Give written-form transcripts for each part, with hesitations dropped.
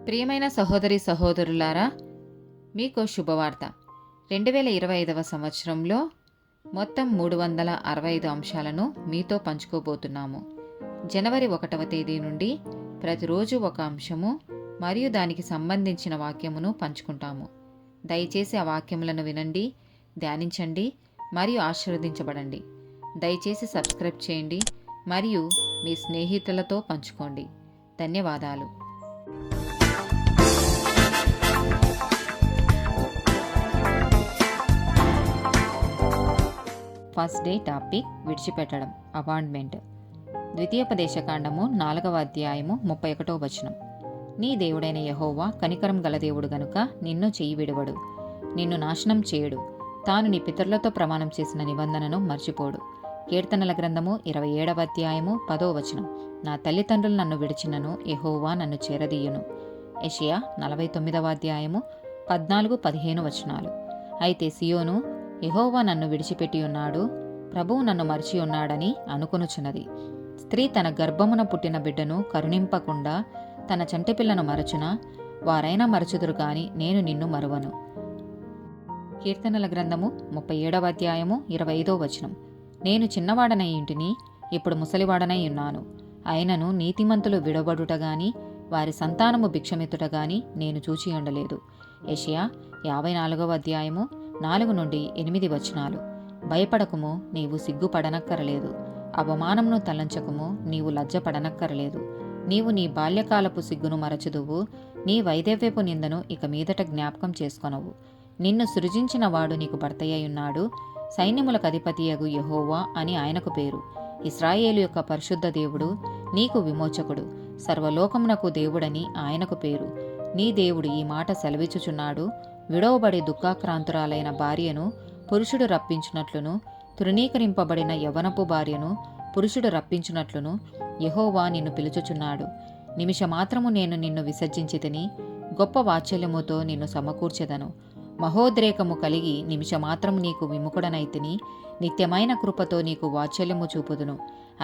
ప్రియమైన సహోదరి సహోదరులారా, మీకు శుభవార్త. 2025వ సంవత్సరంలో మొత్తం 365 అంశాలను మీతో పంచుకోబోతున్నాము. జనవరి 1వ తేదీ నుండి ప్రతిరోజు ఒక అంశము మరియు దానికి సంబంధించిన వాక్యమును పంచుకుంటాము. దయచేసి ఆ వాక్యములను వినండి, ధ్యానించండి మరియు ఆశీర్వదించబడండి. దయచేసి సబ్స్క్రైబ్ చేయండి మరియు మీ స్నేహితులతో పంచుకోండి. ధన్యవాదాలు. ఫస్ట్ డే టాపిక్ విడిచిపెట్టడం, అబాండ్మెంట్. ద్వితీయోపదేశకాండము 4వ అధ్యాయము 31వ వచనం. నీ దేవుడైన యెహోవా కనికరం గల దేవుడు గనుక నిన్ను చెయ్యి విడువడు, నిన్ను నాశనం చేయడు. తాను నీ పితరులతో ప్రమాణం చేసిన నిబంధనను మర్చిపోడు. కీర్తనల గ్రంథము 27వ అధ్యాయము 10వ వచనం. నా తల్లిదండ్రులు నన్ను విడిచినను యెహోవా నన్ను చేరదీయును. యెషయా 49వ అధ్యాయము 14-15 వచనాలు. అయితే సియోను యెహోవా నన్ను విడిచిపెట్టి ఉన్నాడు, ప్రభువు నన్ను మరిచి ఉన్నాడని అనుకొనుచున్నది. స్త్రీ తన గర్భమున పుట్టిన బిడ్డను కరుణింపకుండా తన చంటిపిల్లను మరచున, వారైనా మరచుదురు గాని నేను నిన్ను మరువను. కీర్తనల గ్రంథము 37వ అధ్యాయము 25వ వచనం. నేను చిన్నవాడనై ఇంటిని, ఇప్పుడు ముసలివాడనై ఉన్నాను. అయినను నీతిమంతులు విడబడుట గాని వారి సంతానము భిక్షమెత్తుట గాని నేను చూచి ఉండలేదు. యెషయా 54వ అధ్యాయము 4-8 వచనాలు. భయపడకుము, నీవు సిగ్గుపడనక్కరలేదు. అవమానమును తలంచకుము, నీవు లజ్జపడనక్కరలేదు. నీవు నీ బాల్యకాలపు సిగ్గును మరచుదువు, నీ వైదవ్యపు నిందను ఇక మీదట జ్ఞాపకం చేసుకొనవు. నిన్ను సృజించిన వాడు నీకు భర్తయ్యున్నాడు, సైన్యములకు అధిపతియగు యెహోవా అని ఆయనకు పేరు. ఇశ్రాయేలు యొక్క పరిశుద్ధ దేవుడు, నీకు విమోచకుడు, సర్వలోకమునకు దేవుడని ఆయనకు పేరు. నీ దేవుడు ఈ మాట సెలవిచ్చుచున్నాడు, విడవబడి దుఃఖాక్రాంతురాలైన భార్యను పురుషుడు రప్పించినట్లును, తృణీకరింపబడిన యవ్వనపు భార్యను పురుషుడు రప్పించినట్లును యెహోవా నిన్ను పిలుచుచున్నాడు. నిమిషమాత్రము నేను నిన్ను విసర్జించితిని, గొప్ప వాత్సల్యముతో నిన్ను సమకూర్చెదను. మహోద్రేకము కలిగి నిమిషమాత్రము నీకు విముఖుడనైతిని, నిత్యమైన కృపతో నీకు వాత్సల్యము చూపుదును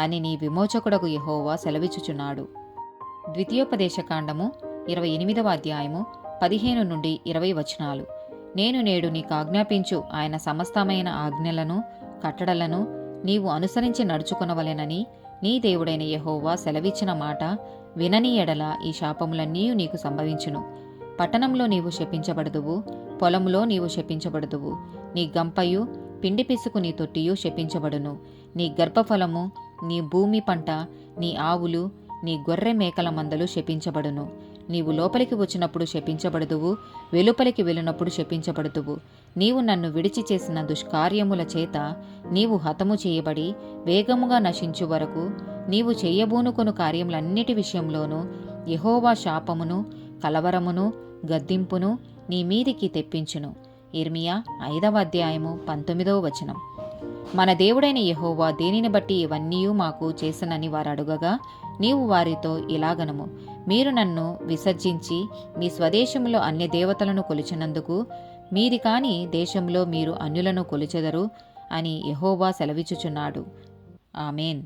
అని నీ విమోచకుడకు యెహోవా సెలవిచ్చుచున్నాడు. ద్వితీయోపదేశకాండము 28వ అధ్యాయము 15-20 వచనాలు. నేను నేడు నీకు ఆజ్ఞాపించు ఆయన సమస్తమైన ఆజ్ఞలను కట్టడలను నీవు అనుసరించి నడుచుకొనవలెనని నీ దేవుడైన యెహోవా సెలవిచ్చిన మాట వినని ఎడల ఈ శాపములన్నీ నీకు సంభవించును. పట్టణంలో నీవు శపించబడుదువు, పొలములో నీవు శపించబడుదువు. నీ గంపయు పిండి పిసుకు నీ తొట్టియు శపించబడును. నీ గర్భఫలము, నీ భూమి పంట, నీ ఆవులు, నీ గొర్రె మేకల మందలు శపించబడును. నీవు లోపలికి వచ్చినప్పుడు శపించబడుదువు, వెలుపలికి వెళ్ళినప్పుడు శపించబడుదువు. నీవు నన్ను విడిచి చేసిన దుష్కార్యముల చేత నీవు హతము చేయబడి వేగముగా నశించు వరకు నీవు చేయబూనుకొను కార్యములన్నిటి విషయంలోనూ యెహోవా శాపమును, కలవరమును, గద్దింపును నీ మీదికి తెప్పించును. ఇర్మియా 5వ అధ్యాయము 19వ వచనం. మన దేవుడైన యెహోవా దేనిని బట్టి ఇవన్నీ మాకు చేసనని వారు అడుగగా నీవు వారితో ఇలాగనము, మీరు నన్ను విసర్జించి మీ స్వదేశంలో అన్య దేవతలను కొలిచినందుకు మీది కాని దేశంలో మీరు అన్యులను కొలిచెదరు అని యెహోవా సెలవిచ్చుచున్నాడు. ఆమేన్.